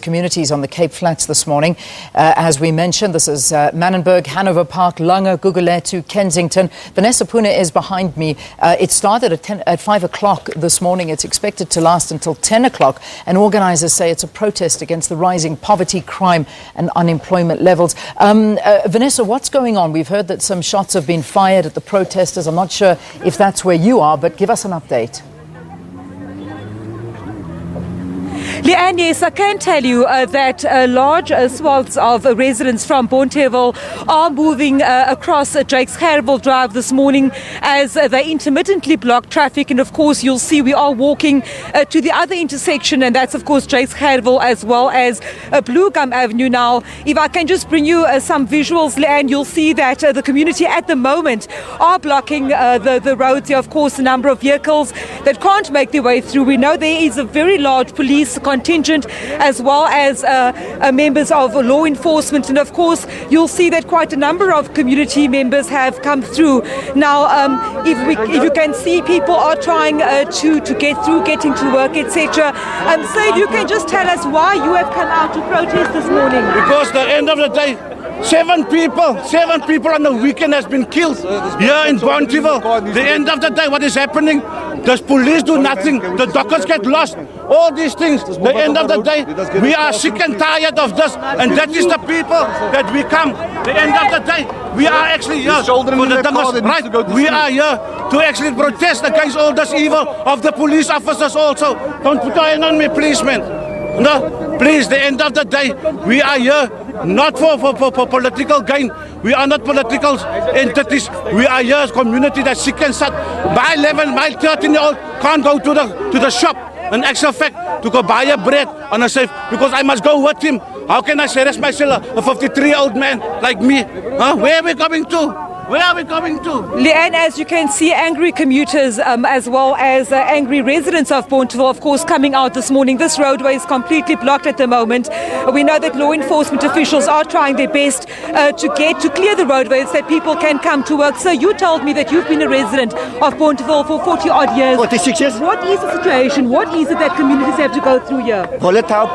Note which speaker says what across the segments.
Speaker 1: communities on the Cape Flats this morning. As we mentioned, this is Manenberg, Hanover Park, Langa, Gugulethu, Kesington. Vanessa Poonah is behind me. It started at 5 o'clock this morning. It's expected to last until 10 o'clock. And organisers say it's a protest against the rising poverty, crime and unemployment levels. Vanessa, what's going on? We've heard that some shots have been fired at the protesters. I'm not sure if that's where you are, but give us an update.
Speaker 2: Leanne, yes, I can tell you that large swaths of residents from Bonteheuwel are moving across Drake's Gerwel Drive this morning as they intermittently block traffic. And of course, you'll see we are walking to the other intersection, and that's of course Drake's Gerwel as well as Blue Gum Avenue. Now, if I can just bring you some visuals, Leanne, you'll see that the community at the moment are blocking the roads here. Of course, a number of vehicles that can't make their way through. We know there is a very large police contingent as well as members of law enforcement, and of course you'll see that quite a number of community members have come through. Now if you can see, people are trying to get through, getting to work, etc. So if you can just tell us why you have come out to protest this morning.
Speaker 3: Because the end of the day, seven people on the weekend has been killed here in Bonteheuwel. The end of the day, what is happening? The police do nothing. The doctors get lost. All these things. The end of the day, we are sick and tired of this, and that is the people that we come. The end of the day, we are actually here for the dangers, right? We are here to actually protest against all this evil of the police officers also. Don't put your hand on me, please, man. No, please, the end of the day, we are here not for political gain. We are not political entities. We are here as a community that's sick and sad. My 11, my 13-year-old can't go to the shop. In actual fact, to go buy a bread on a safe, because I must go with him. How can I say that's myself, a 53-year-old man like me? Huh? Where are we coming to? Where are we coming to?
Speaker 2: Leanne, as you can see, angry commuters as well as angry residents of Bonteheuwel, of course, coming out this morning. This roadway is completely blocked at the moment. We know that law enforcement officials are trying their best to clear the roadways so that people can come to work. So you told me that you've been a resident of Bonteheuwel for 40-odd years.
Speaker 4: 46 years.
Speaker 2: What is the situation? What is it that communities have to go through here?
Speaker 4: Volatile.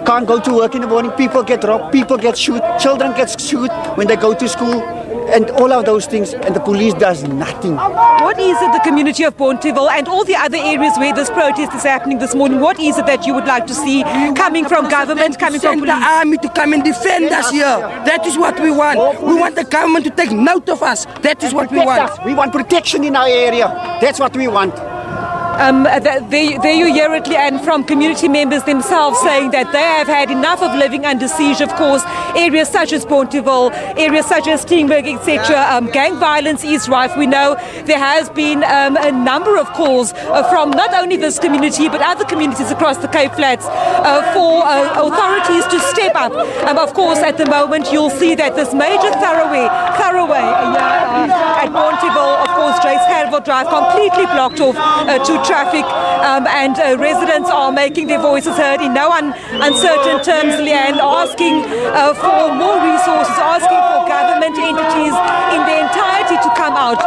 Speaker 4: Can't go to work in the morning. People get robbed. People get shot. Children get shot when they go to school. And all of those things, and the police does nothing.
Speaker 2: What is it, the community of Bonteheuwel and all the other areas where this protest is happening this morning, what is it that you would like to see coming from government, coming from police?
Speaker 5: The army to come and defend us here. That is what we want. We want the government to take note of us. That is what we want.
Speaker 4: We want protection in our area. That's what we want.
Speaker 2: There you hear it, and from community members themselves saying that they have had enough of living under siege. Of course, areas such as Bonteheuwel, areas such as Steenberg, etc. Gang violence is rife. We know there has been a number of calls from not only this community but other communities across the Cape Flats for authorities to step up. Of course, at the moment you'll see that this major thoroughway at Bonteheuwel, of course, Drake's Gerwel Drive completely blocked off to traffic, and residents are making their voices heard in no uncertain terms, Leanne, asking for more resources, asking for government entities in their entirety to come out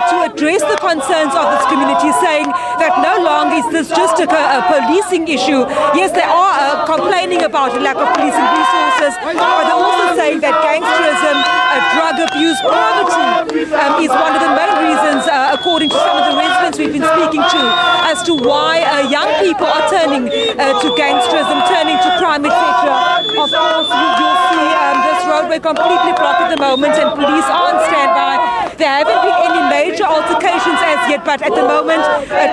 Speaker 2: to address the concerns of this community, saying that no longer is this just a policing issue. Yes, they are complaining about a lack of policing resources, but they're also saying that gangsterism, drug abuse, poverty is one of the main reasons, according to some of the residents we've been speaking to, as to why young people are turning to gangsterism, turning to crime, etc. Of course, you'll see this roadway completely blocked at the moment, and police are on standby. There haven't been any major altercations as yet, but at the moment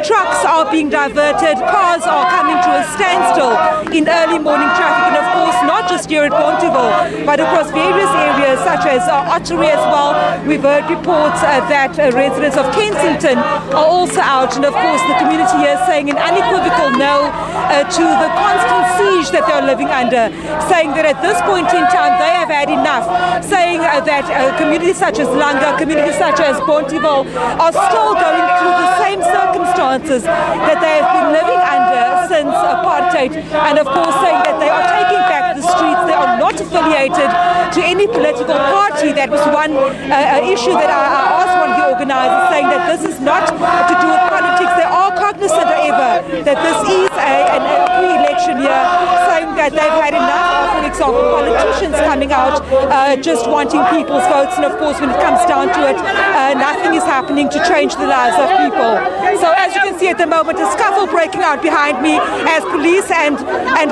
Speaker 2: trucks are being diverted, cars are coming to a standstill in early morning traffic, and of course not just here at Bonteheuwel, but across various areas such as Ottery as well. We've heard reports that residents of Kesington are also out, and of course the community here saying an unequivocal no to the constant siege that they're living under, saying that at this point in time they have had enough, saying that communities such as Langa, communities such as Bonteheuwel are still going through the same circumstances that they have been living under since apartheid, and of course saying that they are taking back the streets. They are not affiliated to any political party. That was one issue that I asked one of the organisers, saying that this is not to do with politics. They are cognizant, however, that this is an pre-election year, saying that they've had enough example, politicians coming out just wanting people's votes, and of course when it comes down to it, nothing is happening to change the lives of people. So as you can see at the moment, a scuffle breaking out behind me as police and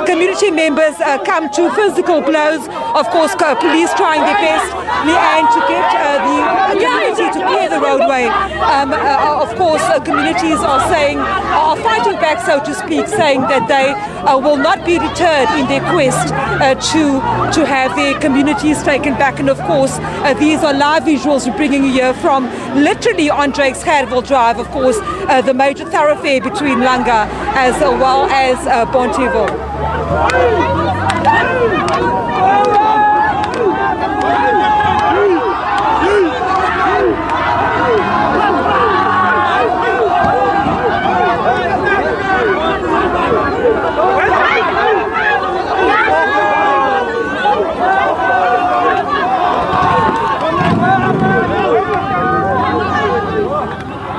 Speaker 2: community members come to physical blows. Of course, police trying their best and to get the community to clear the roadway. Of course, communities are fighting back, so to speak, saying that they will not be deterred in their quest to have their communities taken back. And of course, these are live visuals we're bringing you here from literally on Drake's Gerwel Drive, of course, the major thoroughfare between Langa as well as Bonteheuwel.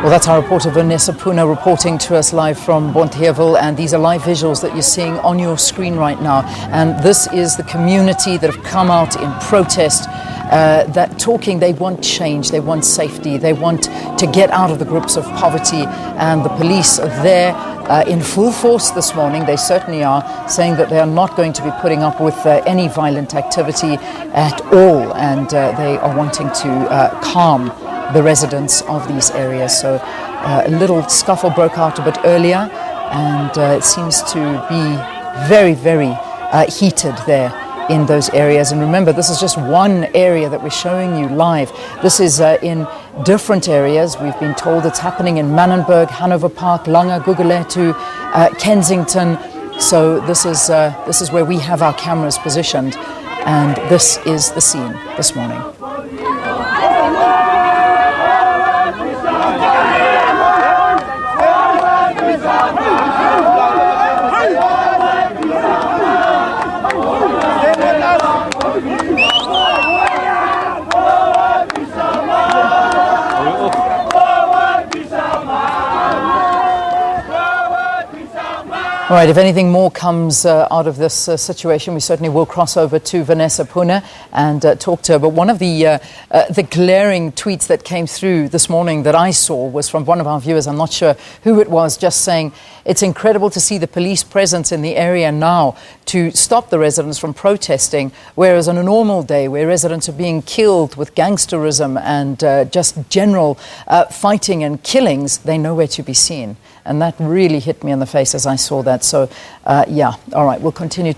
Speaker 1: Well, that's our reporter Vanessa Poonah reporting to us live from Bonteheuwel, and these are live visuals that you're seeing on your screen right now. And this is the community that have come out in protest, that talking, they want change, they want safety, they want to get out of the grips of poverty, and the police are there in full force this morning. They certainly are, saying that they are not going to be putting up with any violent activity at all, and they are wanting to calm the residents of these areas. So a little scuffle broke out a bit earlier, and it seems to be very, very heated there in those areas. And remember, this is just one area that we're showing you live. This is in different areas. We've been told it's happening in Manenberg, Hanover Park, Langa, Gugulethu, Kesington. So this is where we have our cameras positioned, and this is the scene this morning. All right, if anything more comes out of this situation, we certainly will cross over to Vanessa Poonah and talk to her. But one of the glaring tweets that came through this morning that I saw was from one of our viewers. I'm not sure who it was, just saying, it's incredible to see the police presence in the area now to stop the residents from protesting, whereas on a normal day where residents are being killed with gangsterism and just general fighting and killings, they're nowhere to be seen. And that really hit me in the face as I saw that. So, yeah, all right, we'll continue.